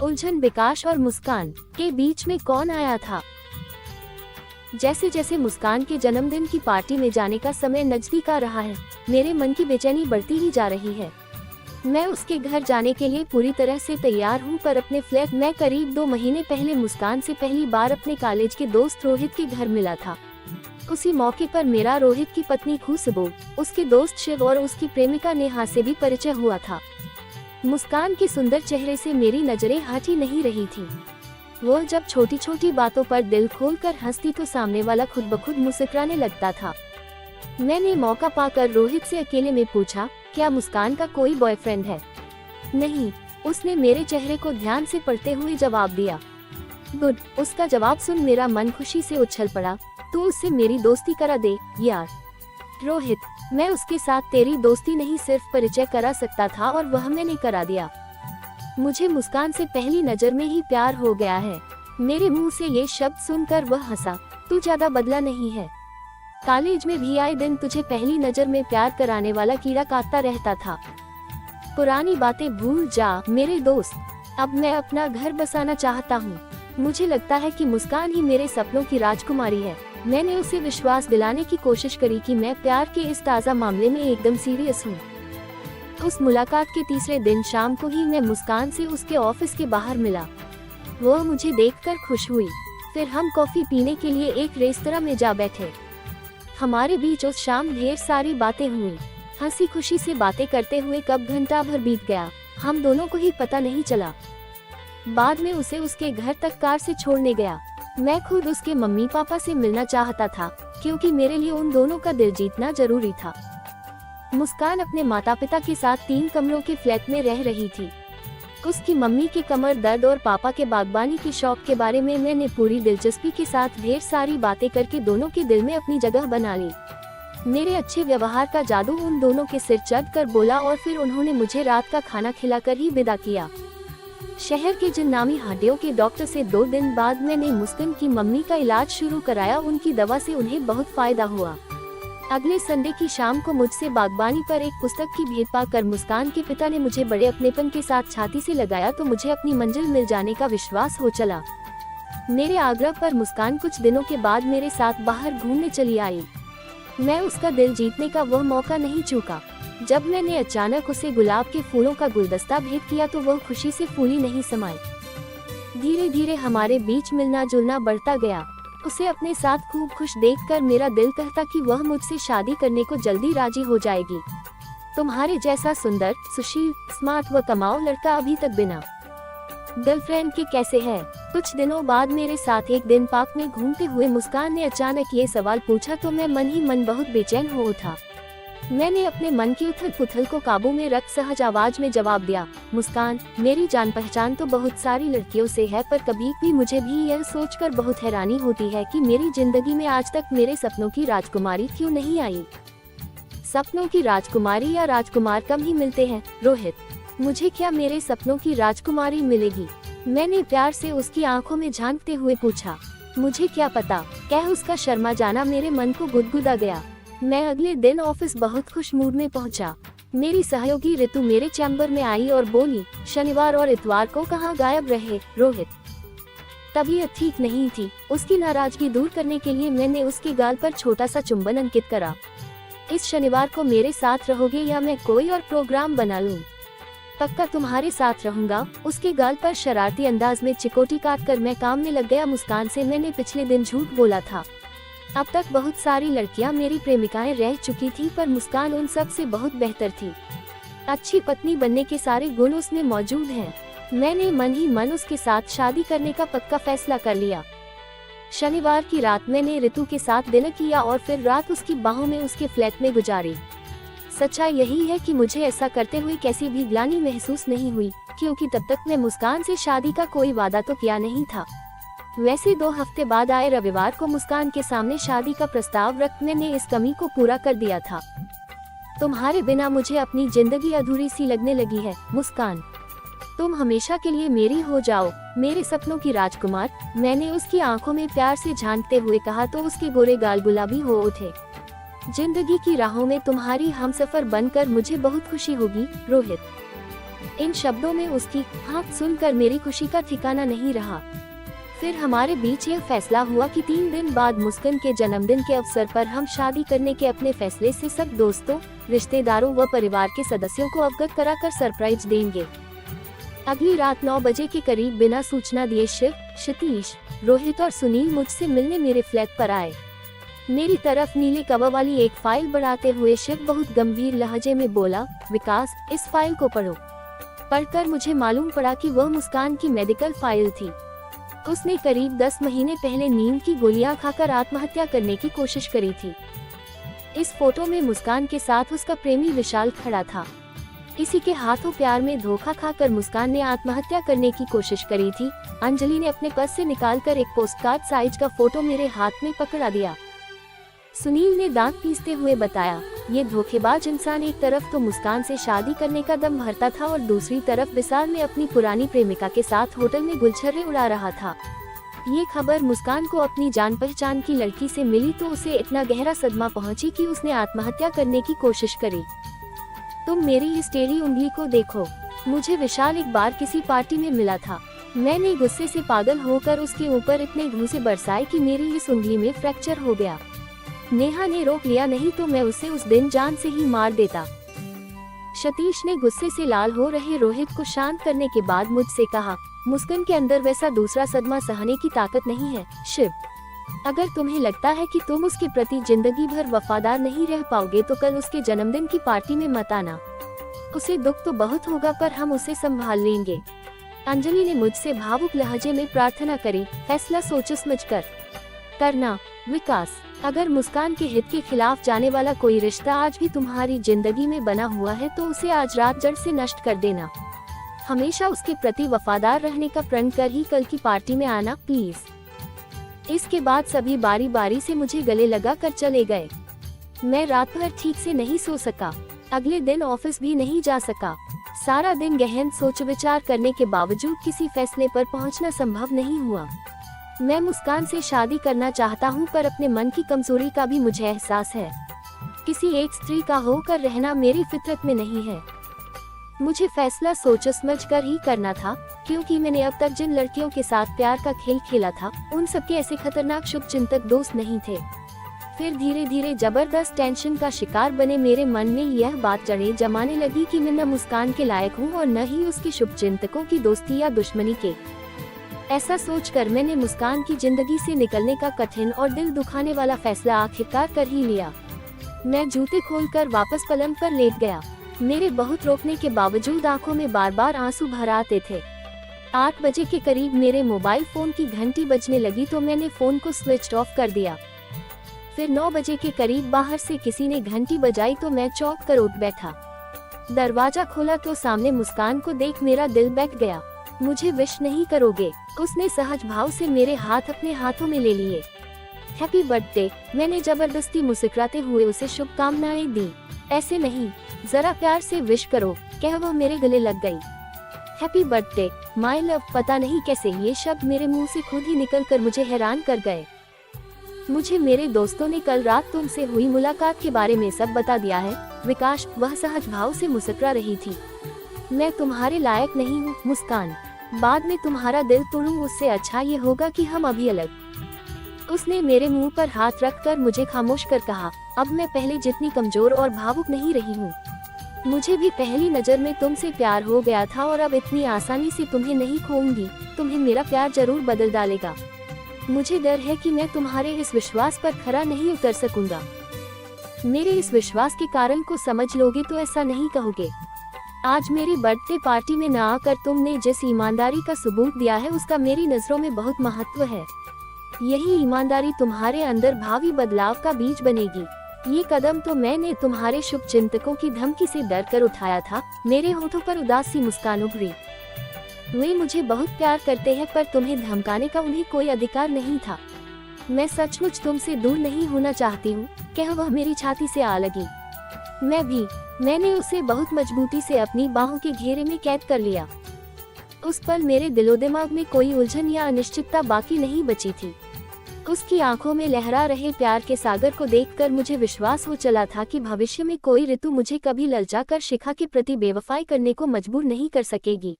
उलझन विकास और मुस्कान के बीच में कौन आया था। जैसे जैसे मुस्कान के जन्मदिन की पार्टी में जाने का समय नजदीक आ रहा है, मेरे मन की बेचैनी बढ़ती ही जा रही है। मैं उसके घर जाने के लिए पूरी तरह से तैयार हूँ, पर अपने फ्लैट में करीब 2 महीने पहले मुस्कान से पहली बार अपने कॉलेज के दोस्त रोहित के घर मिला था। उसी मौके पर मेरा रोहित की पत्नी खुशबू, उसके दोस्त शिव और उसकी प्रेमिका नेहा से भी परिचय हुआ था। मुस्कान के सुंदर चेहरे से मेरी नजरें हट ही नहीं रही थी। वो जब छोटी छोटी बातों पर दिल खोलकर हंसती तो सामने वाला खुद ब खुद मुस्कुराने लगता था। मैंने मौका पाकर रोहित से अकेले में पूछा, क्या मुस्कान का कोई बॉयफ्रेंड है? नहीं, उसने मेरे चेहरे को ध्यान से पढ़ते हुए जवाब दिया। गुड। उसका जवाब सुन मेरा मन खुशी से उछल पड़ा। तू उससे मेरी दोस्ती करा दे यार। रोहित, मैं उसके साथ तेरी दोस्ती नहीं सिर्फ परिचय करा सकता था और वह मैंने करा दिया। मुझे मुस्कान से पहली नजर में ही प्यार हो गया है। मेरे मुंह से ये शब्द सुनकर वह हंसा। तू ज्यादा बदला नहीं है। कॉलेज में भी आए दिन तुझे पहली नजर में प्यार कराने वाला कीड़ा काटता रहता था। पुरानी बातें भूल जा मेरे दोस्त। अब मैं अपना घर बसाना चाहता हूँ। मुझे लगता है कि मुस्कान ही मेरे सपनों की राजकुमारी है। मैंने उसे विश्वास दिलाने की कोशिश करी कि मैं प्यार के इस ताज़ा मामले में एकदम सीरियस हूँ। उस मुलाकात के तीसरे दिन शाम को ही मैं मुस्कान से उसके ऑफिस के बाहर मिला। वह मुझे देखकर खुश हुई। फिर हम कॉफी पीने के लिए एक रेस्तरां में जा बैठे। हमारे बीच उस शाम ढेर सारी बातें हुई। हंसी खुशी से बातें करते हुए कब घंटा भर बीत गया, हम दोनों को ही पता नहीं चला। बाद में उसे उसके घर तक कार से छोड़ने गया। मैं खुद उसके मम्मी पापा से मिलना चाहता था, क्योंकि मेरे लिए उन दोनों का दिल जीतना जरूरी था। मुस्कान अपने माता पिता के साथ 3 कमरों के फ्लैट में रह रही थी। उसकी मम्मी के कमर दर्द और पापा के बागबानी के शौक के बारे में मैंने पूरी दिलचस्पी के साथ ढेर सारी बातें करके दोनों के दिल में अपनी जगह बना ली। मेरे अच्छे व्यवहार का जादू उन दोनों के सिर चढ़ कर बोला और फिर उन्होंने मुझे रात का खाना खिलाकर ही विदा किया। शहर के जिन नामी हड्डियों के डॉक्टर से 2 दिन बाद मैंने मुस्कान की मम्मी का इलाज शुरू कराया। उनकी दवा से उन्हें बहुत फायदा हुआ। अगले संडे की शाम को मुझसे बागबानी पर एक पुस्तक की भेंट पाकर मुस्कान के पिता ने मुझे बड़े अपनेपन के साथ छाती से लगाया तो मुझे अपनी मंजिल मिल जाने का विश्वास हो चला। मेरे आग्रह पर मुस्कान कुछ दिनों के बाद मेरे साथ बाहर घूमने चली आई। मैं उसका दिल जीतने का वह मौका नहीं चूका। जब मैंने अचानक उसे गुलाब के फूलों का गुलदस्ता भेंट किया तो वह खुशी से फूली नहीं समाई। धीरे धीरे हमारे बीच मिलना जुलना बढ़ता गया। उसे अपने साथ खूब खुश देखकर मेरा दिल कहता कि वह मुझसे शादी करने को जल्दी राजी हो जाएगी। तुम्हारे जैसा सुंदर, सुशील, स्मार्ट व कमाऊ लड़का अभी तक बिना गर्लफ्रेंड के कैसे है? कुछ दिनों बाद मेरे साथ एक दिन पार्क में घूमते हुए मुस्कान ने अचानक ये सवाल पूछा तो मैं मन ही मन बहुत बेचैन हो उठा। मैंने अपने मन की उथल पुथल को काबू में रख सहज आवाज में जवाब दिया, मुस्कान, मेरी जान पहचान तो बहुत सारी लड़कियों से है, पर कभी भी मुझे भी यह सोचकर बहुत हैरानी होती है कि मेरी जिंदगी में आज तक मेरे सपनों की राजकुमारी क्यों नहीं आई। सपनों की राजकुमारी या राजकुमार कम ही मिलते हैं रोहित। मुझे क्या मेरे सपनों की राजकुमारी मिलेगी? मैंने प्यार से उसकी आंखों में झांकते हुए पूछा। मुझे क्या पता, कह उसका शर्मा जाना मेरे मन को गुदगुदा गया। मैं अगले दिन ऑफिस बहुत खुश मूड में पहुंचा। मेरी सहयोगी ऋतु मेरे चैम्बर में आई और बोली, शनिवार और इतवार को कहाँ गायब रहे रोहित? तबीयत ठीक नहीं थी। उसकी नाराजगी दूर करने के लिए मैंने उसके गाल पर छोटा सा चुंबन अंकित करा। इस शनिवार को मेरे साथ रहोगे या मैं कोई और प्रोग्राम बना लूं? पक्का तुम्हारे साथ रहूंगा। उसके गाल पर शरारती अंदाज में चिकोटी काटकर मैं काम में लग गया। मुस्कान से मैंने पिछले दिन झूठ बोला था। अब तक बहुत सारी लड़कियां मेरी प्रेमिकाएं रह चुकी थी, पर मुस्कान उन सब से बहुत बेहतर थी। अच्छी पत्नी बनने के सारे गुण उसमें मौजूद हैं। मैंने मन ही मन उसके साथ शादी करने का पक्का फैसला कर लिया। शनिवार की रात मैंने ऋतु के साथ डिनर किया और फिर रात उसकी बाहों में उसके फ्लैट में गुजारी। सच्चाई यही है कि मुझे ऐसा करते हुए कैसी भी ग्लानि महसूस नहीं हुई, क्योंकि तब तक मैं मुस्कान से शादी का कोई वादा तो किया नहीं था। वैसे 2 हफ्ते बाद आए रविवार को मुस्कान के सामने शादी का प्रस्ताव रख मैंने इस कमी को पूरा कर दिया था। तुम्हारे बिना मुझे अपनी जिंदगी अधूरी सी लगने लगी है मुस्कान। तुम हमेशा के लिए मेरी हो जाओ, मेरे सपनों की राजकुमार। मैंने उसकी आंखों में प्यार से झांकते हुए कहा तो उसके गोरे गाल गुलाबी हो उठे। जिंदगी की राहों में तुम्हारी हमसफर बनकर मुझे बहुत खुशी होगी रोहित। इन शब्दों में उसकी हाँ सुनकर मेरी खुशी का ठिकाना नहीं रहा। फिर हमारे बीच यह फैसला हुआ कि 3 दिन बाद मुस्कान के जन्मदिन के अवसर पर हम शादी करने के अपने फैसले से सब दोस्तों, रिश्तेदारों व परिवार के सदस्यों को अवगत कराकर सरप्राइज देंगे। अगली रात 9 बजे के करीब बिना सूचना दिए शिव, क्षितिज, रोहित और सुनील मुझसे मिलने मेरे फ्लैट पर आए। मेरी तरफ नीले कवर वाली एक फाइल बढ़ाते हुए शिव बहुत गंभीर लहजे में बोला, विकास, इस फाइल को पढ़ो। पढ़कर मुझे मालूम पड़ा कि वह मुस्कान की मेडिकल फाइल थी। उसने करीब 10 महीने पहले नींद की गोलियां खाकर आत्महत्या करने की कोशिश करी थी। इस फोटो में मुस्कान के साथ उसका प्रेमी विशाल खड़ा था। इसी के हाथों प्यार में धोखा खाकर मुस्कान ने आत्महत्या करने की कोशिश करी थी। अंजलि ने अपने पर्स से निकालकर एक पोस्टकार्ड साइज का फोटो मेरे हाथ में पकड़ा दिया। सुनील ने दांत पीसते हुए बताया, ये धोखेबाज इंसान एक तरफ तो मुस्कान से शादी करने का दम भरता था और दूसरी तरफ विशाल में अपनी पुरानी प्रेमिका के साथ होटल में गुलछर्रे उड़ा रहा था। ये खबर मुस्कान को अपनी जान पहचान की लड़की से मिली तो उसे इतना गहरा सदमा पहुंची कि उसने आत्महत्या करने की कोशिश करी। तुम मेरी इस टेढ़ी उंगली को देखो। मुझे विशाल एक बार किसी पार्टी में मिला था। मैंने गुस्से से पागल होकर उसके ऊपर इतने घूंसे बरसाए कि मेरी इस उंगली में फ्रैक्चर हो गया। नेहा ने रोक लिया, नहीं तो मैं उसे उस दिन जान से ही मार देता। सतीश ने गुस्से से लाल हो रहे रोहित को शांत करने के बाद मुझसे कहा, मुस्कान के अंदर वैसा दूसरा सदमा सहने की ताकत नहीं है। शिव, अगर तुम्हें लगता है कि तुम उसके प्रति जिंदगी भर वफादार नहीं रह पाओगे तो कल उसके जन्मदिन की पार्टी में मत आना। उसे दुख तो बहुत होगा पर हम उसे संभाल लेंगे। अंजलि ने मुझसे भावुक लहजे में प्रार्थना करी, फैसला सोच समझ कर करना। विकास, अगर मुस्कान के हित के खिलाफ जाने वाला कोई रिश्ता आज भी तुम्हारी जिंदगी में बना हुआ है तो उसे आज रात जड़ से नष्ट कर देना। हमेशा उसके प्रति वफादार रहने का प्रण कर ही कल की पार्टी में आना प्लीज। इसके बाद सभी बारी बारी से मुझे गले लगा कर चले गए। मैं रात भर ठीक से नहीं सो सका। अगले दिन ऑफिस भी नहीं जा सका। सारा दिन गहन सोच विचार करने के बावजूद किसी फैसले पर पहुंचना संभव नहीं हुआ। मैं मुस्कान से शादी करना चाहता हूं पर अपने मन की कमजोरी का भी मुझे एहसास है। किसी एक स्त्री का होकर रहना मेरी फितरत में नहीं है। मुझे फैसला सोच समझ कर ही करना था, क्योंकि मैंने अब तक जिन लड़कियों के साथ प्यार का खेल खेला था उन सबके ऐसे खतरनाक शुभचिंतक दोस्त नहीं थे। फिर धीरे धीरे जबरदस्त टेंशन का शिकार बने मेरे मन में यह बात जड़ें जमाने लगी कि मैं न मुस्कान के लायक हूँ और न ही उसके शुभचिंतकों की दोस्ती या दुश्मनी के। ऐसा सोचकर मैंने मुस्कान की जिंदगी से निकलने का कठिन और दिल दुखाने वाला फैसला आखिरकार कर ही लिया। मैं जूते खोलकर वापस पलंग पर लेट गया। मेरे बहुत रोकने के बावजूद आंखों में बार बार आंसू भर आते थे। 8 बजे के करीब मेरे मोबाइल फोन की घंटी बजने लगी तो मैंने फोन को स्विच ऑफ कर दिया। फिर 9 बजे के करीब बाहर से किसी ने घंटी बजाई तो मैं चौंक कर उठ बैठा। दरवाजा खोला तो सामने मुस्कान को देख मेरा दिल बैठ गया। मुझे विश नहीं करोगे? उसने सहज भाव से मेरे हाथ अपने हाथों में ले लिए। हैप्पी बर्थडे, मैंने जबरदस्ती मुस्कुराते हुए उसे शुभकामनाएं दी। ऐसे नहीं, जरा प्यार से विश करो, कह वह मेरे गले लग गई। Happy birthday my love. पता नहीं कैसे ये शब्द मेरे मुंह से खुद ही निकलकर मुझे हैरान कर गए। मुझे मेरे दोस्तों ने कल रात तुमसे हुई मुलाकात के बारे में सब बता दिया है विकास, वह सहज भाव से मुस्कुरा रही थी। मैं तुम्हारे लायक नहीं हूँ मुस्कान, बाद में तुम्हारा दिल तोड़ूं उससे अच्छा ये होगा कि हम अभी अलग। उसने मेरे मुंह पर हाथ रखकर मुझे खामोश कर कहा, अब मैं पहले जितनी कमजोर और भावुक नहीं रही हूँ। मुझे भी पहली नजर में तुमसे प्यार हो गया था और अब इतनी आसानी से तुम्हें नहीं खोऊंगी। तुम्हें मेरा प्यार जरूर बदल डालेगा। मुझे डर है कि मैं तुम्हारे इस विश्वास पर खरा नहीं उतर सकूंगा। मेरे इस विश्वास के कारण को समझ लोगे तो ऐसा नहीं कहोगे। आज मेरी बर्थडे पार्टी में न आकर तुमने जिस ईमानदारी का सबूत दिया है उसका मेरी नजरों में बहुत महत्व है। यही ईमानदारी तुम्हारे अंदर भावी बदलाव का बीज बनेगी। ये कदम तो मैंने तुम्हारे शुभचिंतकों की धमकी से डर कर उठाया था। मेरे होठों पर उदास सी मुस्कान उभरी। वे मुझे बहुत प्यार करते हैं पर तुम्हें धमकाने का उन्हें कोई अधिकार नहीं था। मैं सचमुच तुमसे दूर नहीं होना चाहती हूँ, कह वह मेरी छाती से आ लगी। मैं भी। मैंने उसे बहुत मजबूती से अपनी बाहों के घेरे में कैद कर लिया। उस पल मेरे दिलो दिमाग में कोई उलझन या अनिश्चितता बाकी नहीं बची थी। उसकी आंखों में लहरा रहे प्यार के सागर को देखकर मुझे विश्वास हो चला था कि भविष्य में कोई ऋतु मुझे कभी ललचाकर शिखा के प्रति बेवफाई करने को मजबूर नहीं कर सकेगी।